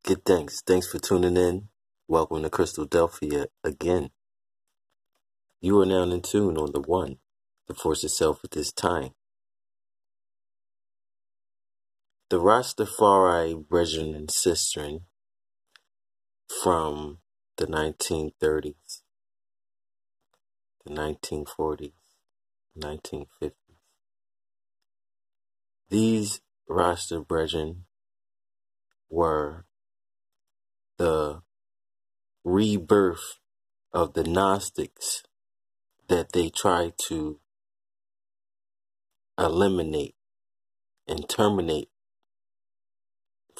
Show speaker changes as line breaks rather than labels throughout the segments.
Good thanks. Thanks for tuning in. Welcome to Crystaldelphia again. You are now in tune on the one, the force itself at this time. The Rastafari brethren and sistren from the 1930s, the 1940s, 1950s. These Rasta brethren were the rebirth of the Gnostics that they tried to eliminate and terminate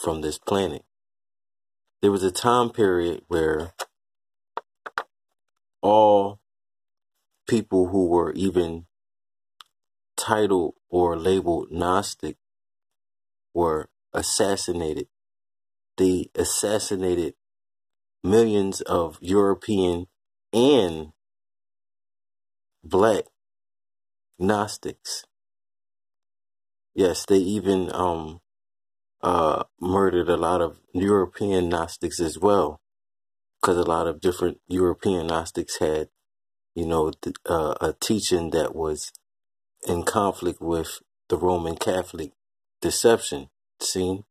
from this planet. There was a time period where all people who were even titled or labeled Gnostic were assassinated. They assassinated millions of European and black Gnostics. Yes, they even murdered a lot of European Gnostics as well, because a lot of different European Gnostics had, a teaching that was in conflict with the Roman Catholic deception. See?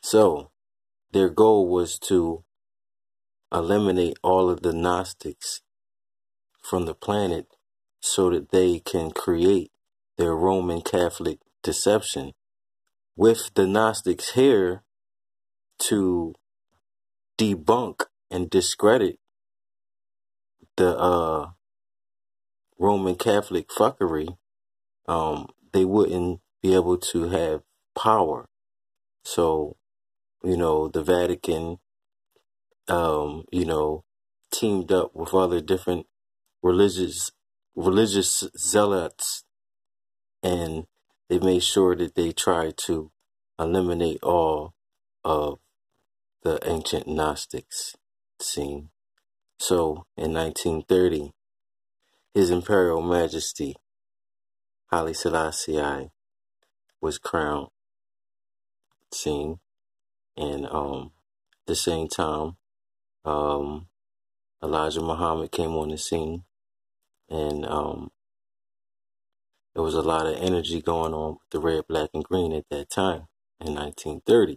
So, their goal was to eliminate all of the Gnostics from the planet so that they can create their Roman Catholic deception, with the Gnostics here to debunk and discredit the Roman Catholic fuckery. They wouldn't be able to have power. So, the Vatican, teamed up with other different religious zealots, and they made sure that they tried to eliminate all of the ancient Gnostics. See? So, in 1930, His Imperial Majesty, Haile Selassie, was crowned. See? And at the same time, Elijah Muhammad came on the scene, and there was a lot of energy going on with the red, black, and green at that time in 1930.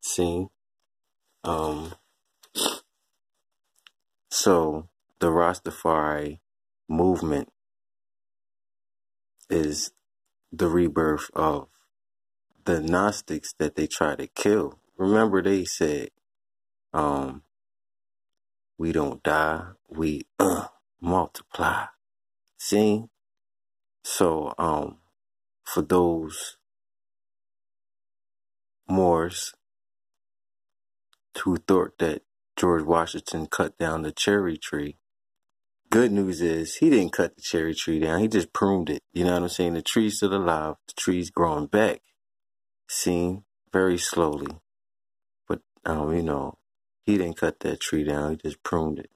See? So the Rastafari movement is the rebirth of the Gnostics that they try to kill. Remember, they said, we don't die, we multiply. See? So, for those Moors who thought that George Washington cut down the cherry tree, good news is he didn't cut the cherry tree down. He just pruned it. You know what I'm saying? The tree's still alive. The tree's growing back. See? Very slowly. But, he didn't cut that tree down. He just pruned it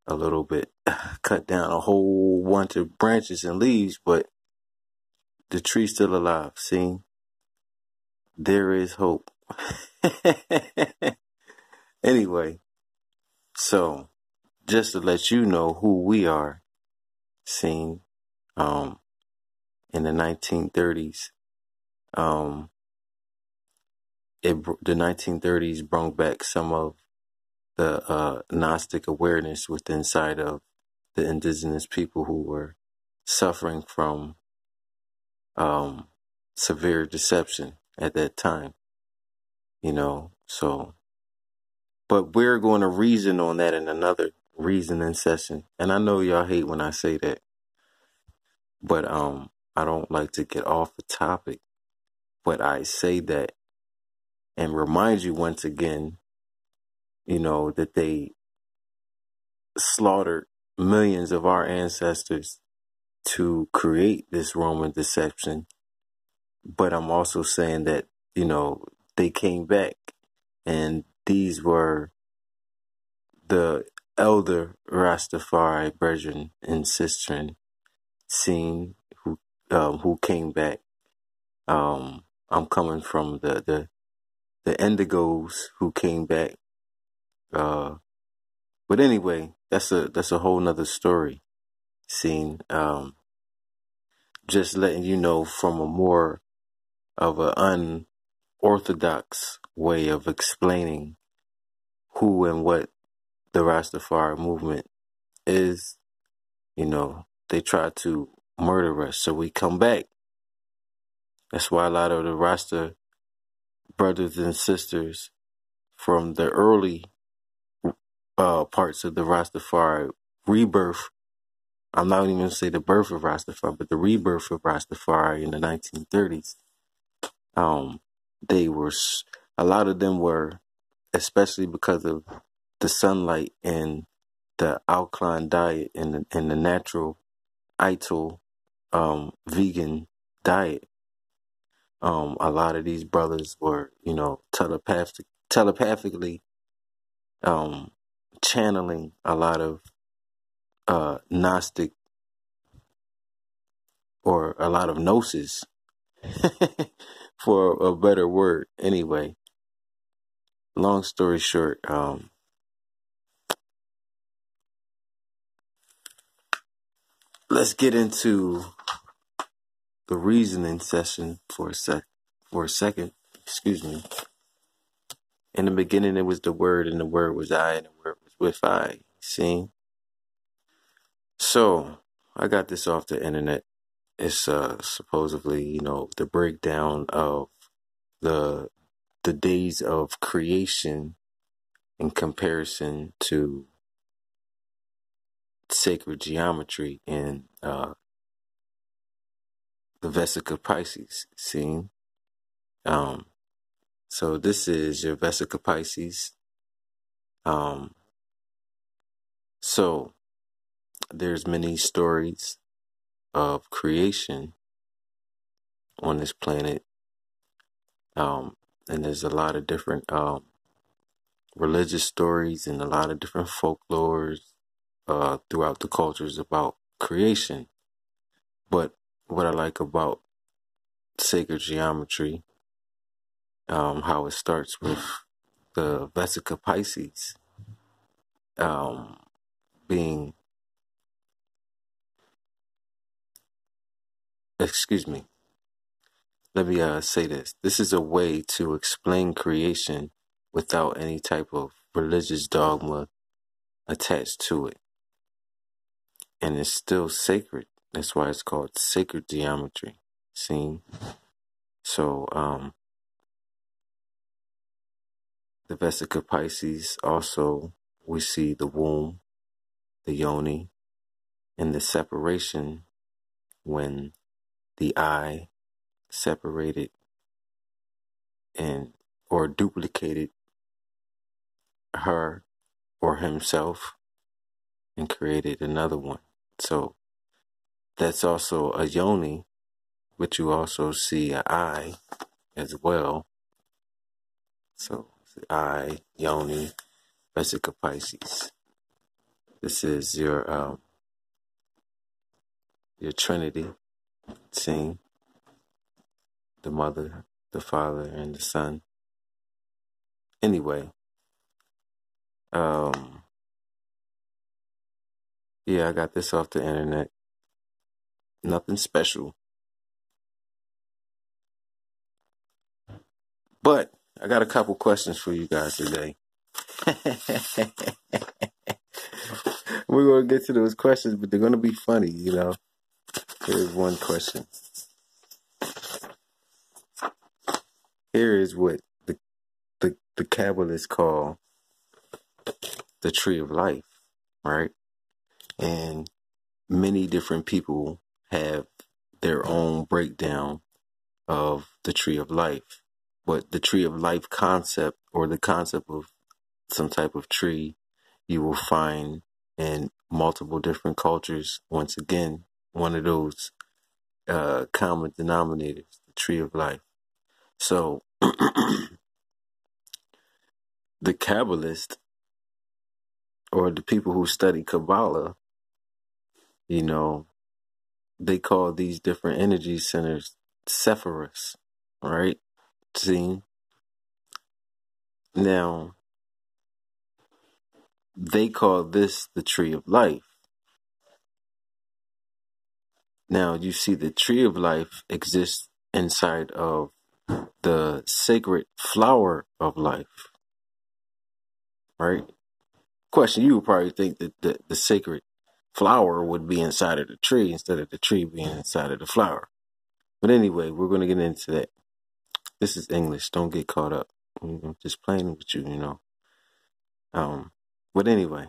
a little bit. Cut down a whole bunch of branches and leaves, but the tree's still alive. See? There is hope. Anyway, so just to let you know who we are, seeing in the 1930s, the 1930s brought back some of the Gnostic awareness within inside of the indigenous people who were suffering from severe deception at that time. So, but we're going to reason on that in another reasoning session. And I know y'all hate when I say that, but I don't like to get off the topic. But I say that and remind you once again, that they slaughtered millions of our ancestors to create this Roman deception. But I'm also saying that, they came back, and these were the elder Rastafari brethren and sistren seen who came back. I'm coming from the the Indigos who came back. But anyway, that's a whole nother story. Scene. Just letting you know from a more of an unorthodox way of explaining who and what the Rastafari movement is. You know, they try to murder us, so we come back. That's why a lot of the Rasta brothers and sisters from the early parts of the Rastafari rebirth, I'm not even going to say the birth of Rastafari, but the rebirth of Rastafari in the 1930s, they were, a lot of them were, especially because of the sunlight and the alkaline diet and the natural ITIL vegan diet. A lot of these brothers were, you know, telepathically channeling a lot of Gnostic or a lot of gnosis, for a better word. Anyway, long story short, let's get into the reasoning session for a second. Excuse me. In the beginning, it was the Word, and the Word was I, and the Word was with I. See? So, I got this off the internet. It's supposedly, you know, the breakdown of the days of creation in comparison to sacred geometry in the Vesica Pisces. See? So this is your Vesica Pisces. So there's many stories of creation on this planet. And there's a lot of different religious stories and a lot of different folklores throughout the cultures about creation. But what I like about sacred geometry, how it starts with the Vesica Pisces being, excuse me, let me say this. This is a way to explain creation without any type of religious dogma attached to it. And it's still sacred. That's why it's called sacred geometry. See? So, the Vesica Pisces also, we see the womb, the yoni, and the separation when the I separated and or duplicated her or himself and created another one. So that's also a yoni, but you also see an I as well. So I, yoni, Vesica Pisces. This is your Trinity scene, the Mother, the Father, and the Son. Anyway, yeah, I got this off the internet. Nothing special. But I got a couple questions for you guys today. We're going to get to those questions, but they're going to be funny, you know. Here's one question. Here is what the Kabbalists call the tree of life, right? And many different people have their own breakdown of the tree of life. But the tree of life concept, or the concept of some type of tree, you will find in multiple different cultures. Once again, one of those common denominators, the tree of life. So the Kabbalists, or the people who study Kabbalah, you know, they call these different energy centers Sephiros, right? See? Now, they call this the tree of life. Now, you see the tree of life exists inside of the sacred flower of life, right? Question, you would probably think that the sacred flower would be inside of the tree instead of the tree being inside of the flower. But anyway, we're going to get into that. This is English. Don't get caught up. I'm just playing with you, you know. But anyway,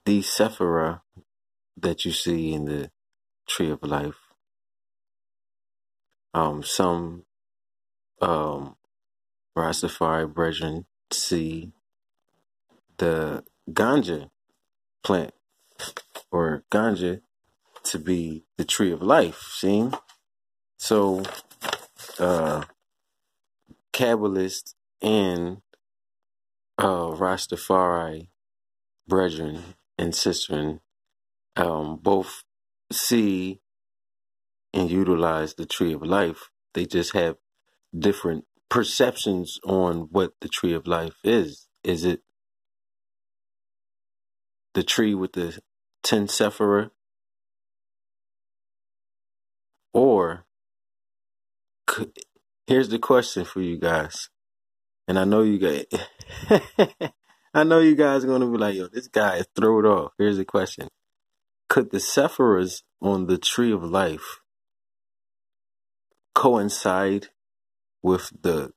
these sephira that you see in the tree of life, some Rastafari brethren see the ganja plant or ganja to be the tree of life. See? So, Kabbalists and Rastafari brethren and sistren both see and utilize the tree of life. They just have different perceptions on what the tree of life is. Is it the tree with the 10 sephira? Or here's the question for you guys. And I know you guys I know you guys are gonna be like, yo, this guy is thrown off. Here's the question. Could the sephiras on the tree of life coincide with the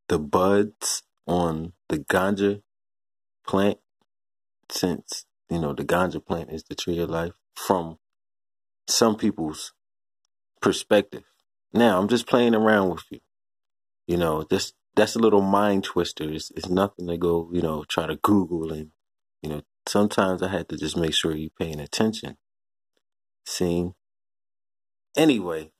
buds on the ganja plant, since you know the ganja plant is the tree of life from some people's perspective? Now I'm just playing around with you. You know, that's a little mind twister. It's nothing to go, you know, try to Google, and you know, sometimes I had to just make sure you're paying attention. See? Anyway,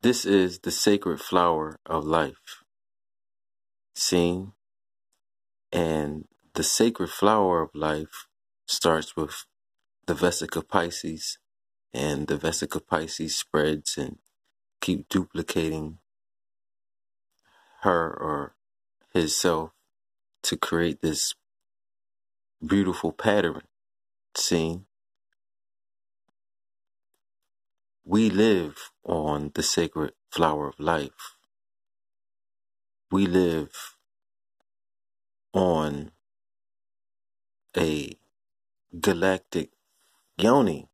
this is the sacred flower of life. See? And the sacred flower of life starts with the Vesica Pisces, and the Vesica Pisces spreads and keep duplicating her or his self to create this beautiful pattern. See, we live on the sacred flower of life. We live on a galactic yoni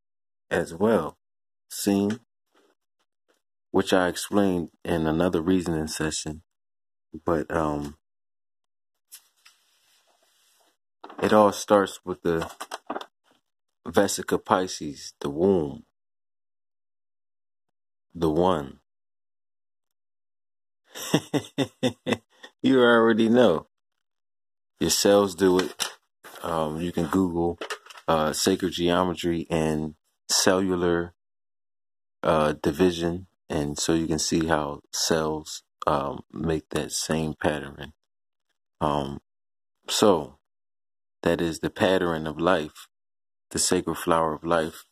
as well. See, which I explained in another reasoning session. But it all starts with the Vesica Pisces, the womb, the one. You already know. Your cells do it. You can Google sacred geometry and cellular division, and so you can see how cells make that same pattern. So that is the pattern of life, the sacred flower of life.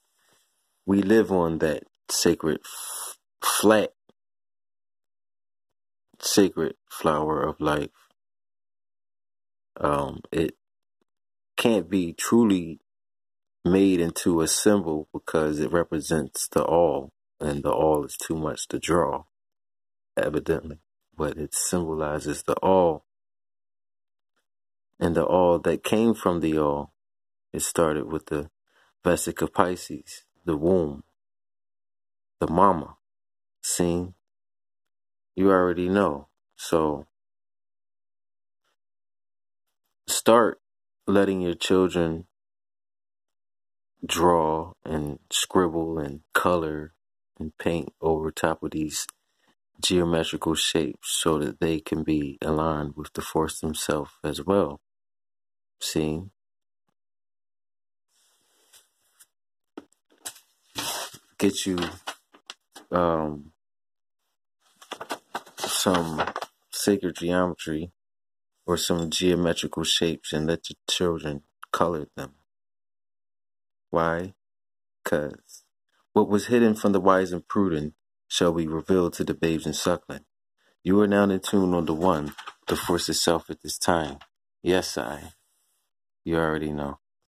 We live on that sacred flat sacred flower of life. It can't be truly made into a symbol because it represents the all, and the all is too much to draw, evidently. But it symbolizes the all, and the all that came from the all. It started with the Vesica Pisces, the womb, the mama. See, you already know. So start letting your children draw and scribble and color and paint over top of these geometrical shapes so that they can be aligned with the force themselves as well. See? Get you some sacred geometry or some geometrical shapes and let your children color them. Why? Because What was hidden from the wise and prudent shall be revealed to the babes and suckling. You are now in tune on the one, the force itself at this time. Yes, I. You already know.